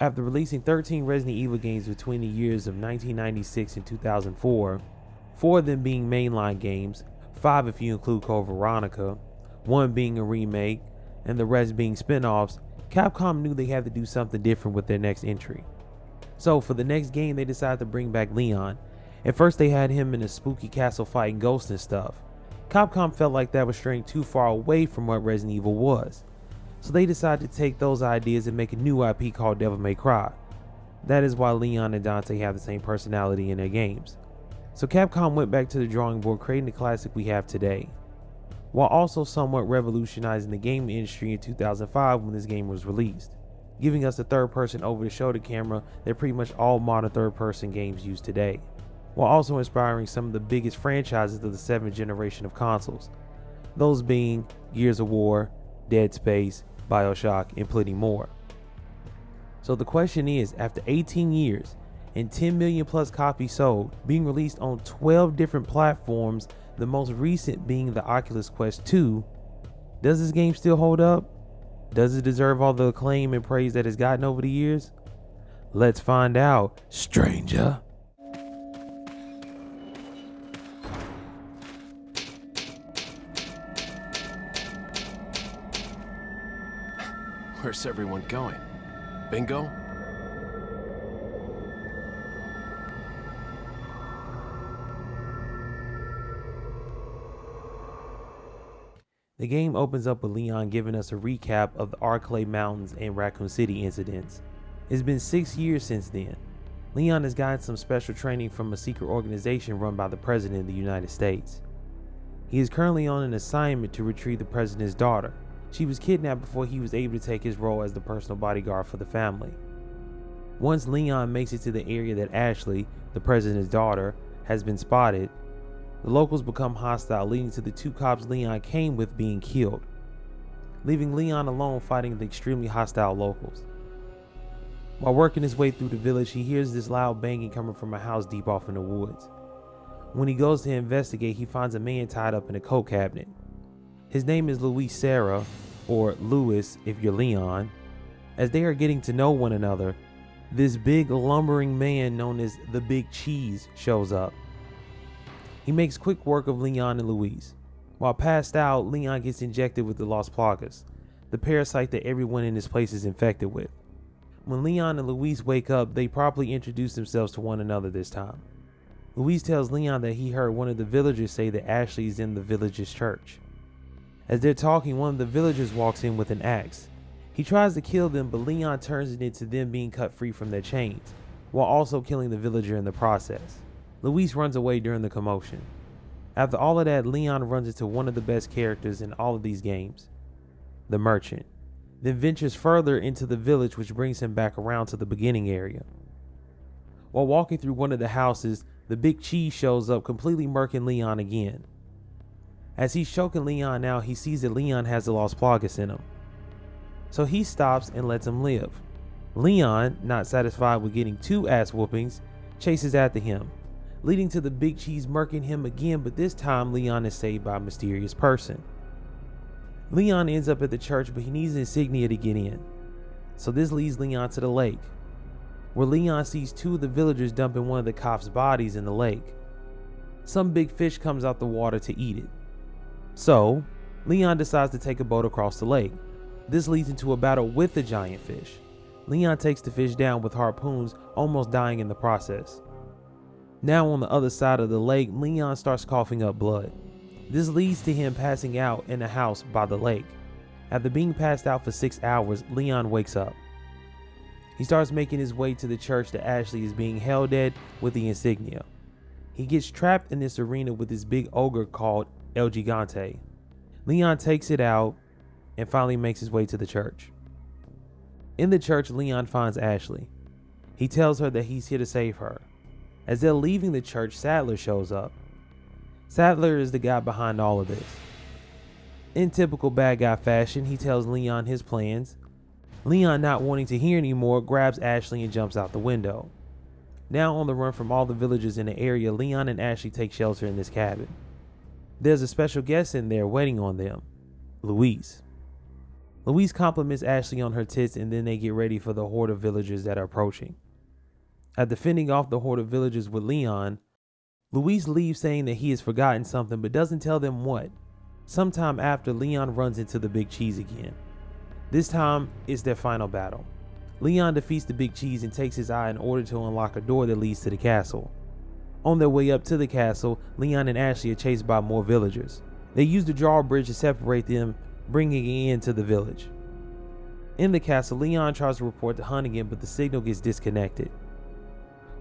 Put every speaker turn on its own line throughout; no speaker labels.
After releasing 13 Resident Evil games between the years of 1996 and 2004, 4 of them being mainline games, 5 if you include Code Veronica, 1 being a remake, and the rest being spin-offs, Capcom knew they had to do something different with their next entry. So for the next game, they decided to bring back Leon. At first they had him in a spooky castle fighting ghosts and stuff. Capcom felt like that was straying too far away from what Resident Evil was. So they decided to take those ideas and make a new IP called Devil May Cry. That is why Leon and Dante have the same personality in their games. So Capcom went back to the drawing board, creating the classic we have today, while also somewhat revolutionizing the game industry in 2005 when this game was released, giving us a third-person over-the-shoulder camera that pretty much all modern third-person games use today, while also inspiring some of the biggest franchises of the 7th generation of consoles, those being Gears of War, Dead Space, BioShock, and plenty more. So the question is, after 18 years and 10 million plus copies sold, being released on 12 different platforms, the most recent being the Oculus Quest 2, does this game still hold up? Does it deserve all the acclaim and praise that it's gotten over the years? Let's find out, stranger.
Where's everyone going? Bingo?
The game opens up with Leon giving us a recap of the Arklay Mountains and Raccoon City incidents. It's been 6 years since then. Leon has gotten some special training from a secret organization run by the President of the United States. He is currently on an assignment to retrieve the President's daughter. She was kidnapped before he was able to take his role as the personal bodyguard for the family. Once Leon makes it to the area that Ashley, the President's daughter, has been spotted, the locals become hostile, leading to the 2 cops Leon came with being killed, leaving Leon alone fighting the extremely hostile locals. While working his way through the village, he hears this loud banging coming from a house deep off in the woods. When he goes to investigate, he finds a man tied up in a coat cabinet. His name is Luis Serra, or Louis if you're Leon. As they are getting to know one another, this big lumbering man known as the Big Cheese shows up. He makes quick work of Leon and Luis. While passed out, Leon gets injected with the Las Plagas, the parasite that everyone in this place is infected with. When Leon and Luis wake up, they properly introduce themselves to one another this time. Luis tells Leon that he heard one of the villagers say that Ashley is in the village's church. As they're talking, one of the villagers walks in with an axe. He tries to kill them, but Leon turns it into them being cut free from their chains, while also killing the villager in the process. Luis runs away during the commotion. After all of that, Leon runs into one of the best characters in all of these games, the merchant, then ventures further into the village, which brings him back around to the beginning area. While walking through one of the houses, the Big Cheese shows up, completely murking Leon again. As he's choking Leon out, he sees that Leon has the Las Plagas in him, so he stops and lets him live. Leon, not satisfied with getting 2 ass whoopings, chases after him, leading to the Big Cheese murking him again, but this time Leon is saved by a mysterious person. Leon ends up at the church, but he needs an insignia to get in, so this leads Leon to the lake, where Leon sees 2 of the villagers dumping one of the cops' bodies in the lake. Some big fish comes out the water to eat it. So, Leon decides to take a boat across the lake. This leads into a battle with the giant fish. Leon takes the fish down with harpoons, almost dying in the process. Now on the other side of the lake, Leon starts coughing up blood. This leads to him passing out in a house by the lake. After being passed out for 6 hours, Leon wakes up. He starts making his way to the church that Ashley is being held at with the insignia. He gets trapped in this arena with this big ogre called El Gigante. Leon takes it out and finally makes his way to the church. In the church, Leon finds Ashley. He tells her that he's here to save her. As they're leaving the church, Sadler shows up. Sadler is the guy behind all of this. In typical bad guy fashion, he tells Leon his plans. Leon, not wanting to hear anymore, grabs Ashley and jumps out the window. Now on the run from all the villagers in the area, Leon and Ashley take shelter in this cabin. There's a special guest in there waiting on them, Luis. Louise compliments Ashley on her tits, and then they get ready for the horde of villagers that are approaching. After fending off the horde of villagers with Leon, Louise leaves saying that he has forgotten something but doesn't tell them what. Sometime after, Leon runs into the Big Cheese again. This time, it's their final battle. Leon defeats the Big Cheese and takes his eye in order to unlock a door that leads to the castle. On their way up to the castle, Leon and Ashley are chased by more villagers. They use the drawbridge to separate them, bringing an end to the village. In the castle, Leon tries to report to Hunnigan, but the signal gets disconnected.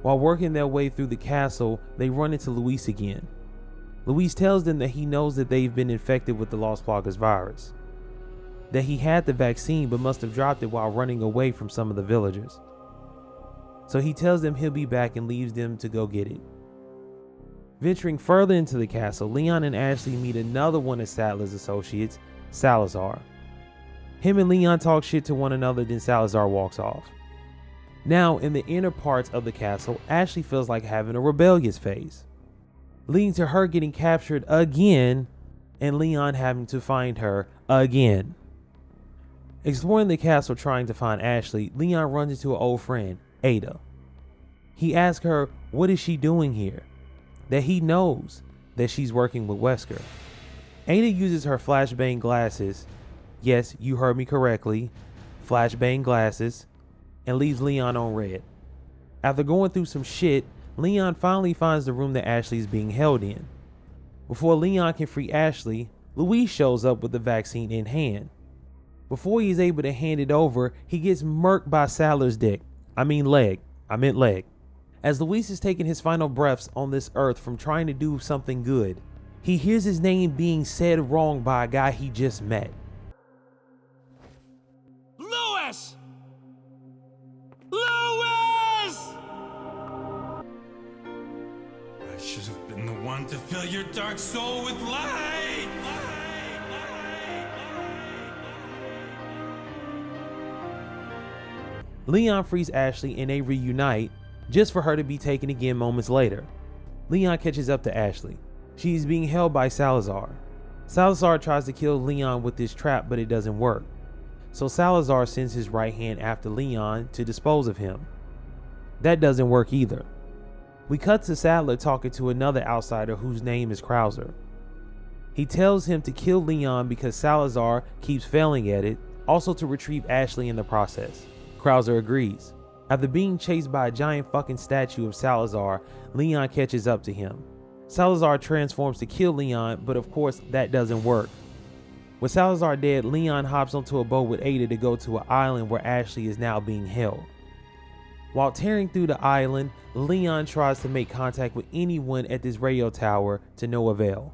While working their way through the castle, they run into Louise again. Louise tells them that he knows that they've been infected with the Las Plagas virus, that he had the vaccine but must have dropped it while running away from some of the villagers. So he tells them he'll be back and leaves them to go get it. Venturing further into the castle, Leon and Ashley meet another one of Saddler's associates, Salazar. Him and Leon talk shit to one another, then Salazar walks off. Now, in the inner parts of the castle, Ashley feels like having a rebellious phase, leading to her getting captured again and Leon having to find her again. Exploring the castle trying to find Ashley, Leon runs into an old friend, Ada. He asks her what is she doing here, that he knows that she's working with Wesker. Ada uses her flashbang glasses, yes, you heard me correctly, flashbang glasses, and leaves Leon on red. After going through some shit, Leon finally finds the room that Ashley is being held in. Before Leon can free Ashley, Louise shows up with the vaccine in hand. Before he is able to hand it over, he gets murked by Sadler's leg. As Louise is taking his final breaths on this earth from trying to do something good, he hears his name being said wrong by a guy he just met.
Louis! Louis!
I should have been the one to fill your dark soul with light.
Leon frees Ashley and they reunite, just for her to be taken again moments later. Leon catches up to Ashley. She is being held by Salazar. Salazar tries to kill Leon with this trap, but it doesn't work. So Salazar sends his right hand after Leon to dispose of him. That doesn't work either. We cut to Sadler talking to another outsider whose name is Krauser. He tells him to kill Leon because Salazar keeps failing at it, also to retrieve Ashley in the process. Krauser agrees. After being chased by a giant fucking statue of Salazar, Leon catches up to him. Salazar transforms to kill Leon, but of course that doesn't work. With Salazar dead, Leon hops onto a boat with Ada to go to an island where Ashley is now being held. While tearing through the island, Leon tries to make contact with anyone at this radio tower to no avail.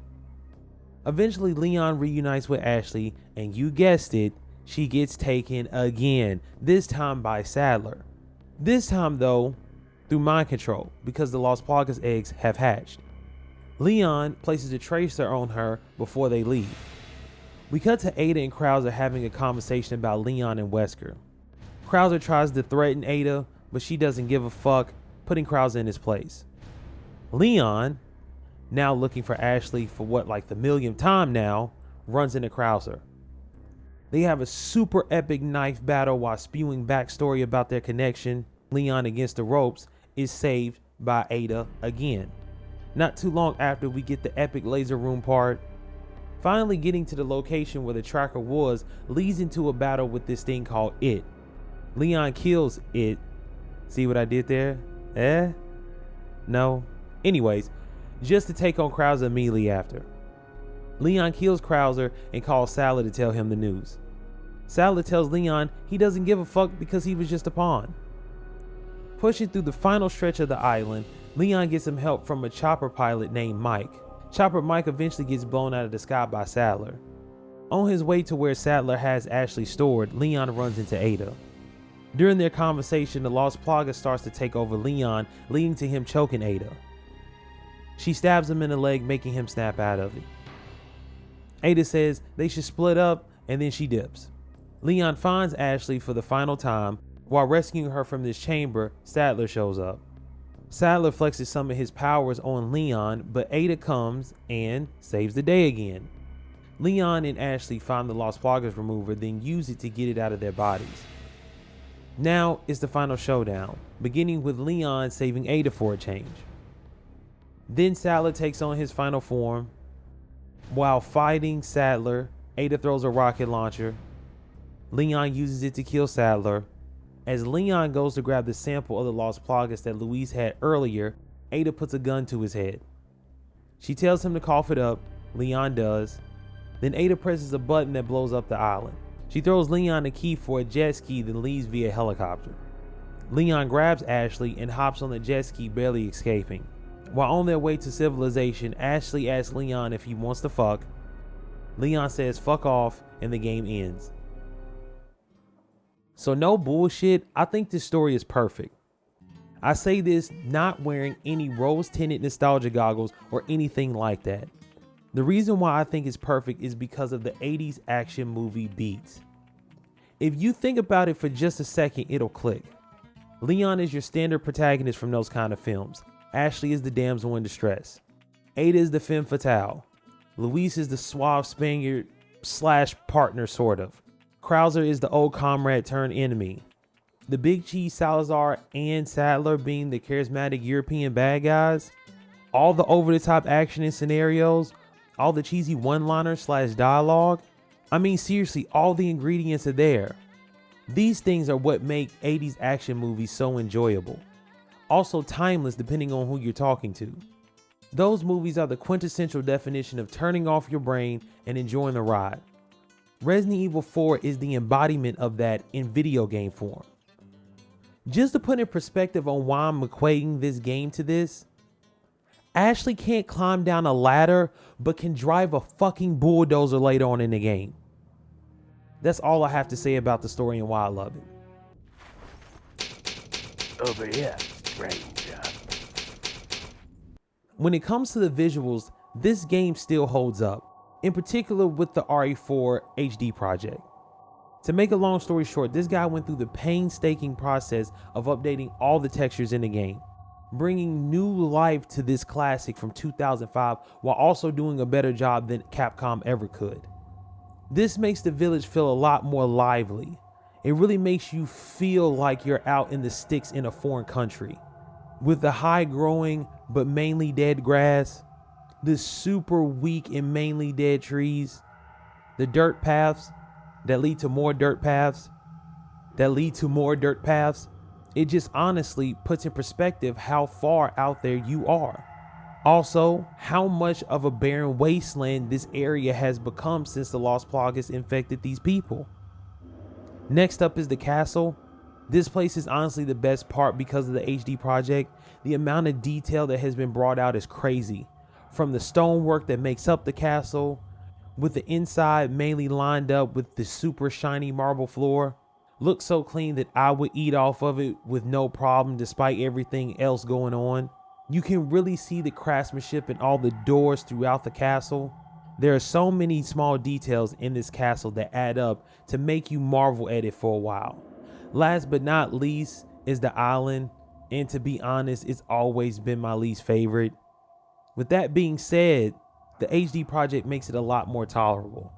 Eventually, Leon reunites with Ashley, and you guessed it, she gets taken again, this time by Sadler. This time though, through mind control, because the Las Plagas eggs have hatched. Leon places a tracer on her before they leave. We cut to Ada and Krauser having a conversation about Leon and Wesker. Krauser tries to threaten Ada, but she doesn't give a fuck, putting Krauser in his place. Leon, now looking for Ashley for the millionth time now, runs into Krauser. They have a super epic knife battle while spewing backstory about their connection. Leon, against the ropes, is saved by Ada again. Not too long after, we get the epic laser room part. Finally getting to the location where the tracker was leads into a battle with this thing called It. Leon kills It. See what I did there? No? Anyways, just to take on Krauser immediately after. Leon kills Krauser and calls Sadler to tell him the news. Sadler tells Leon he doesn't give a fuck because he was just a pawn. Pushing through the final stretch of the island, Leon gets some help from a chopper pilot named Mike. Chopper Mike eventually gets blown out of the sky by Sadler. On his way to where Sadler has Ashley stored, Leon runs into Ada. During their conversation, the Las Plagas starts to take over Leon, leading to him choking Ada. She stabs him in the leg, making him snap out of it. Ada says they should split up, and then she dips. Leon finds Ashley for the final time. While rescuing her from this chamber, Sadler shows up. Sadler flexes some of his powers on Leon, but Ada comes and saves the day again. Leon and Ashley find the Lost Plagas remover, then use it to get it out of their bodies. Now is the final showdown, beginning with Leon saving Ada for a change. Then Sadler takes on his final form. While fighting Sadler, Ada throws a rocket launcher. Leon uses it to kill Sadler. As Leon goes to grab the sample of the Lost Plagas that Luis had earlier, Ada puts a gun to his head. She tells him to cough it up. Leon does. Then Ada presses a button that blows up the island. She throws Leon a key for a jet ski, then leaves via helicopter. Leon grabs Ashley and hops on the jet ski, barely escaping. While on their way to civilization, Ashley asks Leon if he wants to fuck. Leon says fuck off, and the game ends. So no bullshit, I think this story is perfect. I say this not wearing any rose-tinted nostalgia goggles or anything like that. The reason why I think it's perfect is because of the 80s action movie beats. If you think about it for just a second, it'll click. Leon is your standard protagonist from those kind of films. Ashley is the damsel in distress. Ada is the femme fatale. Luis is the suave Spaniard / partner, sort of. Krauser is the old comrade turned enemy. The Big Cheese, Salazar, and Sadler being the charismatic European bad guys. All the over-the-top action and scenarios. All the cheesy one-liners / dialogue. I mean, seriously, all the ingredients are there. These things are what make 80s action movies so enjoyable. Also timeless depending on who you're talking to. Those movies are the quintessential definition of turning off your brain and enjoying the ride. Resident Evil 4 is the embodiment of that in video game form. Just to put in perspective on why I'm equating this game to this, Ashley can't climb down a ladder, but can drive a fucking bulldozer later on in the game. That's all I have to say about the story and why I love it.
Over here, stranger.
When it comes to the visuals, this game still holds up, in particular with the RE4 HD project. To make a long story short, this guy went through the painstaking process of updating all the textures in the game, bringing new life to this classic from 2005 while also doing a better job than Capcom ever could. This makes the village feel a lot more lively. It really makes you feel like you're out in the sticks in a foreign country. With the high growing but mainly dead grass, the super weak and mainly dead trees, the dirt paths that lead to more dirt paths, it just honestly puts in perspective how far out there you are. Also, how much of a barren wasteland this area has become since the Lost Plagas infected these people. Next up is the castle. This place is honestly the best part because of the HD project. The amount of detail that has been brought out is crazy. From the stonework that makes up the castle, with the inside mainly lined up with the super shiny marble floor. Looks so clean that I would eat off of it with no problem despite everything else going on. You can really see the craftsmanship in all the doors throughout the castle. There are so many small details in this castle that add up to make you marvel at it for a while. Last but not least is the island, and to be honest, it's always been my least favorite. With that being said, the HD project makes it a lot more tolerable.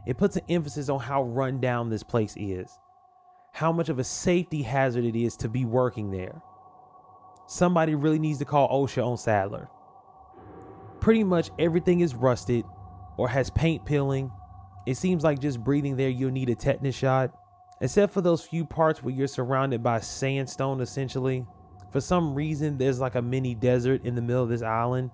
It puts an emphasis on how run down this place is, how much of a safety hazard it is to be working there. Somebody really needs to call OSHA on Sadler. Pretty much everything is rusted or has paint peeling. It seems like just breathing there you'll need a tetanus shot. Except for those few parts where you're surrounded by sandstone essentially. For some reason there's like a mini desert in the middle of this island,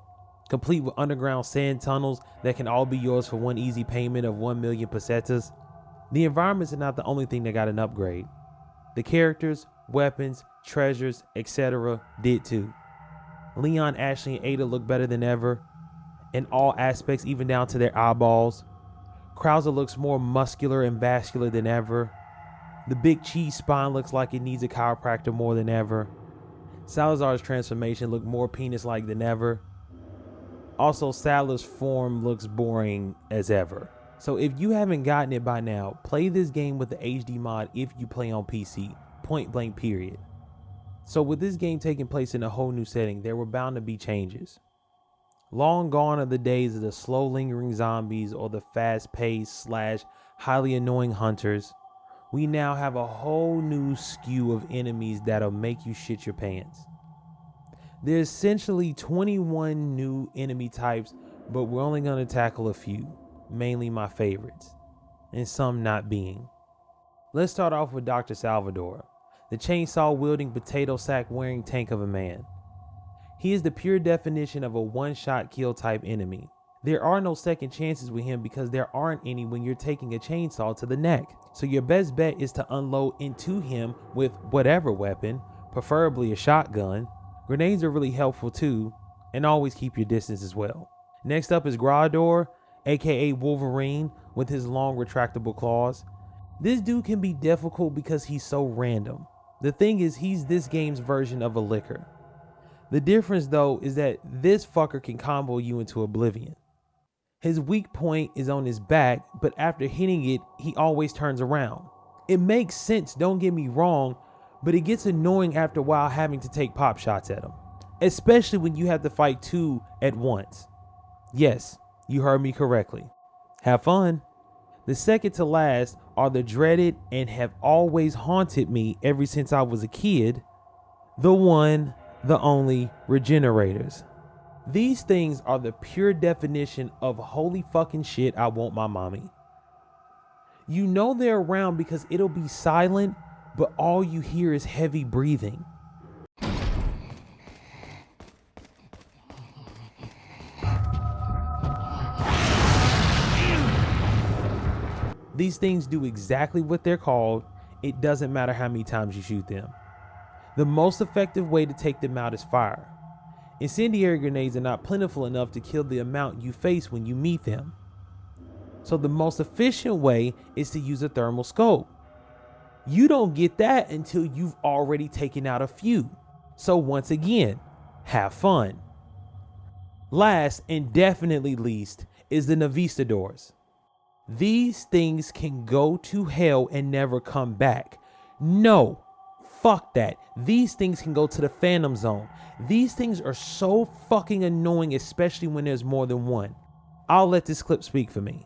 complete with underground sand tunnels that can all be yours for one easy payment of 1 million pesetas. The environments are not the only thing that got an upgrade. The characters, weapons, treasures, etc. did too. Leon, Ashley, and Ada look better than ever in all aspects, even down to their eyeballs. Krauser looks more muscular and vascular than ever. The Big Cheese spine looks like it needs a chiropractor more than ever. Salazar's transformation looked more penis-like than ever. Also, Sadler's form looks boring as ever. So if you haven't gotten it by now, play this game with the HD mod if you play on PC, point blank period. So with this game taking place in a whole new setting, there were bound to be changes. Long gone are the days of the slow lingering zombies or the fast paced / highly annoying hunters. We now have a whole new skew of enemies that'll make you shit your pants. There's essentially 21 new enemy types, but we're only going to tackle a few, mainly my favorites, and some not being. Let's start off with Dr. Salvador, the chainsaw wielding, potato sack wearing tank of a man. He is the pure definition of a one-shot kill type enemy. There are no second chances with him because there aren't any when you're taking a chainsaw to the neck. So your best bet is to unload into him with whatever weapon, preferably a shotgun. Grenades are really helpful too, and always keep your distance as well. Next up is Grador, aka Wolverine, with his long retractable claws. This dude can be difficult because he's so random. The thing is, he's this game's version of a licker. The difference though is that this fucker can combo you into oblivion. His weak point is on his back, but after hitting it, he always turns around. It makes sense, don't get me wrong, but it gets annoying after a while having to take pop shots at him, especially when you have to fight two at once. Yes, you heard me correctly. Have fun. The second to last are the dreaded and have always haunted me ever since I was a kid, the one, the only regenerators. These things are the pure definition of holy fucking shit, I want my mommy. You know they're around because it'll be silent, but all you hear is heavy breathing. These things do exactly what they're called. It doesn't matter how many times you shoot them. The most effective way to take them out is fire. Incendiary grenades are not plentiful enough to kill the amount you face when you meet them. So the most efficient way is to use a thermal scope. You don't get that until you've already taken out a few. So once again, have fun. Last and definitely least is the Navistadors. These things can go to hell and never come back. No, fuck that. These things can go to the Phantom Zone. These things are so fucking annoying, especially when there's more than one. I'll let this clip speak for me.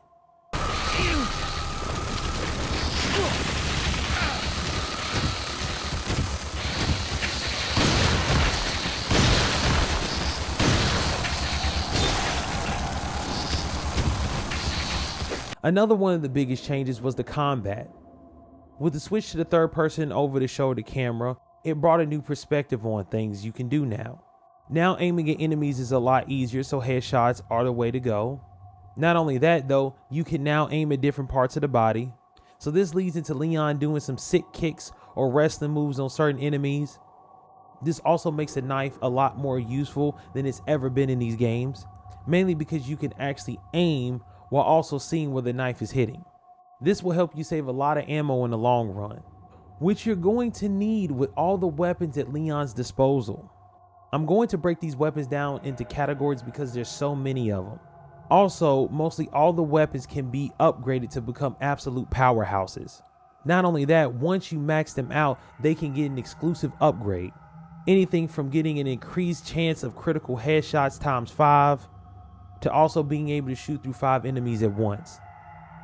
Another one of the biggest changes was the combat. With the switch to the third person over the shoulder camera, it brought a new perspective on things you can do now. Now aiming at enemies is a lot easier, so headshots are the way to go. Not only that though, you can now aim at different parts of the body. So this leads into Leon doing some sick kicks or wrestling moves on certain enemies. This also makes the knife a lot more useful than it's ever been in these games, mainly because you can actually aim while also seeing where the knife is hitting. This will help you save a lot of ammo in the long run, which you're going to need with all the weapons at Leon's disposal. I'm going to break these weapons down into categories because there's so many of them. Also, mostly all the weapons can be upgraded to become absolute powerhouses. Not only that, once you max them out, they can get an exclusive upgrade. Anything from getting an increased chance of critical headshots ×5, to also being able to shoot through 5 enemies at once.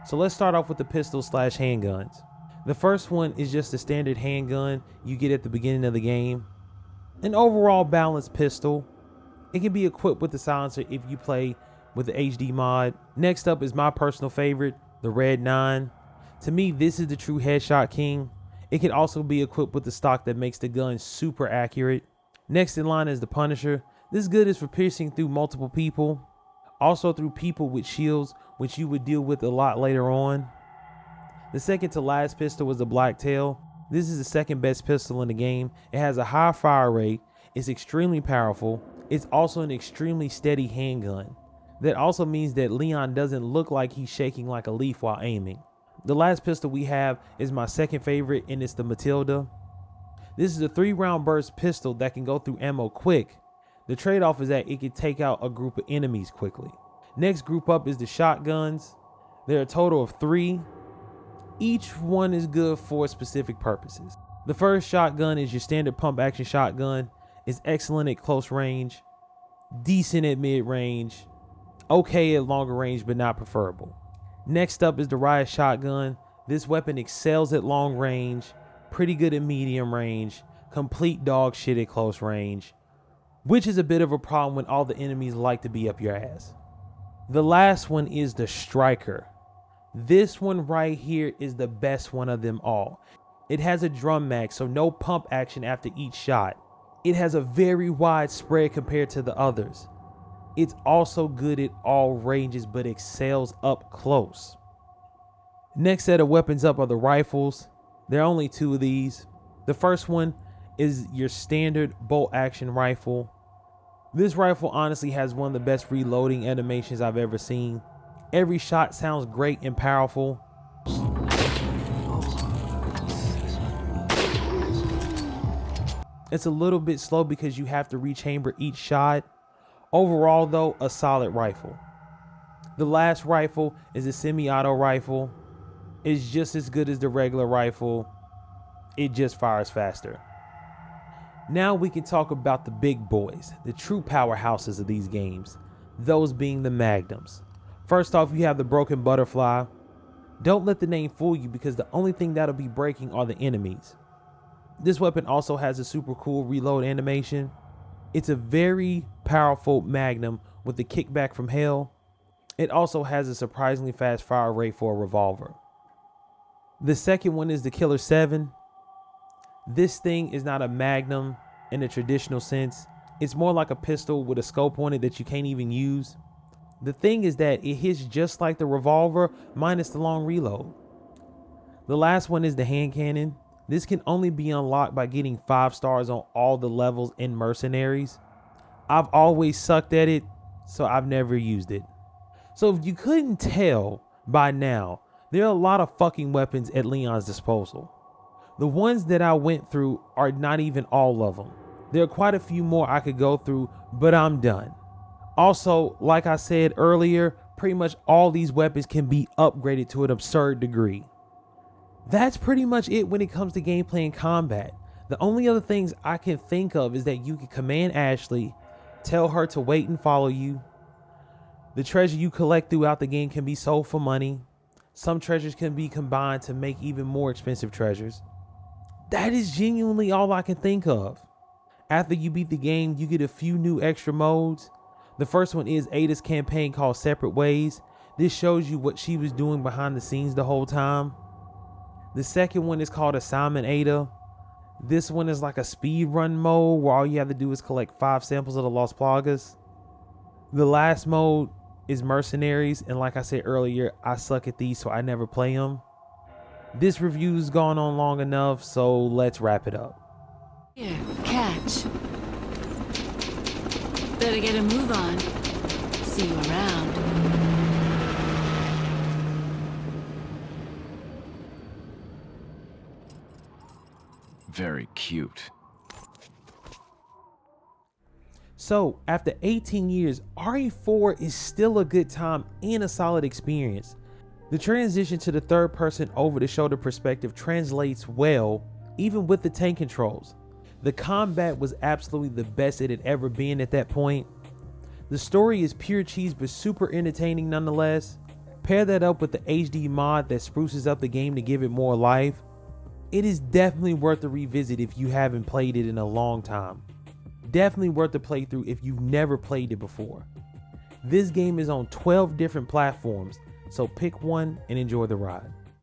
So let's start off with the pistol/handguns. The first one is just a standard handgun you get at the beginning of the game. An overall balanced pistol. It can be equipped with the silencer if you play with the HD mod. Next up is my personal favorite, the Red 9. To me, this is the true headshot king. It can also be equipped with the stock that makes the gun super accurate. Next in line is the Punisher. This good is for piercing through multiple people. Also through people with shields, which you would deal with a lot later on. The second to last pistol was the Blacktail. This is the second best pistol in the game. It has a high fire rate. It's extremely powerful. It's also an extremely steady handgun. That also means that Leon doesn't look like he's shaking like a leaf while aiming. The last pistol we have is my second favorite, and it's the Matilda. This is a 3-round burst pistol that can go through ammo quick. The trade-off is that it can take out a group of enemies quickly. Next group up is the shotguns. There are a total of 3. Each one is good for specific purposes. The first shotgun is your standard pump action shotgun. It's excellent at close range. decent at mid-range, okay at longer range, but not preferable. Next up is the riot shotgun. This weapon excels at long range, pretty good at medium range, complete dog shit at close range, which is a bit of a problem when all the enemies like to be up your ass. The last one is the striker. This one right here is the best one of them all. It has a drum mag, so no pump action after each shot. It has a very wide spread compared to the others. It's also good at all ranges, but excels up close. Next set of weapons up are the rifles. There are only two of these. The first one is your standard bolt action rifle. This rifle honestly has one of the best reloading animations I've ever seen. Every shot sounds great and powerful. It's a little bit slow because you have to rechamber each shot. Overall though, a solid rifle. The last rifle is a semi-auto rifle. It's just as good as the regular rifle. It just fires faster. Now we can talk about the big boys, the true powerhouses of these games, those being the magnums. First off, you have the broken butterfly. Don't let the name fool you because the only thing that'll be breaking are the enemies. This weapon also has a super cool reload animation. It's a very powerful magnum with the kickback from hell. It also has a surprisingly fast fire rate for a revolver. The second one is the Killer 7. This thing is not a magnum in a traditional sense. It's more like a pistol with a scope on it that you can't even use. The thing is that it hits just like the revolver minus the long reload. The last one is the hand cannon. This can only be unlocked by getting 5 stars on all the levels in Mercenaries. I've always sucked at it, so I've never used it. So if you couldn't tell by now, there are a lot of fucking weapons at Leon's disposal. The ones that I went through are not even all of them. There are quite a few more I could go through, but I'm done. Also, like I said earlier, pretty much all these weapons can be upgraded to an absurd degree. That's pretty much it when it comes to gameplay and combat. The only other things I can think of is that you can command Ashley, tell her to wait and follow you. The treasure you collect throughout the game can be sold for money. Some treasures can be combined to make even more expensive treasures. That is genuinely all I can think of. After you beat the game, you get a few new extra modes. The first one is Ada's campaign called Separate Ways. This shows you what she was doing behind the scenes the whole time. The second one is called Assignment Ada. This one is like a speed run mode where all you have to do is collect 5 samples of the Lost Plagas. The last mode is Mercenaries, and like I said earlier, I suck at these, so I never play them. This review's gone on long enough, so let's wrap it up.
Here, catch. Better get a move on. See you around.
Very cute.
So, after 18 years, RE4 is still a good time and a solid experience. The transition to the third person over the shoulder perspective translates well, even with the tank controls. The combat was absolutely the best it had ever been at that point. The story is pure cheese but super entertaining nonetheless. Pair that up with the HD mod that spruces up the game to give it more life. It is definitely worth a revisit if you haven't played it in a long time. Definitely worth a playthrough if you've never played it before. This game is on 12 different platforms, so pick one and enjoy the ride.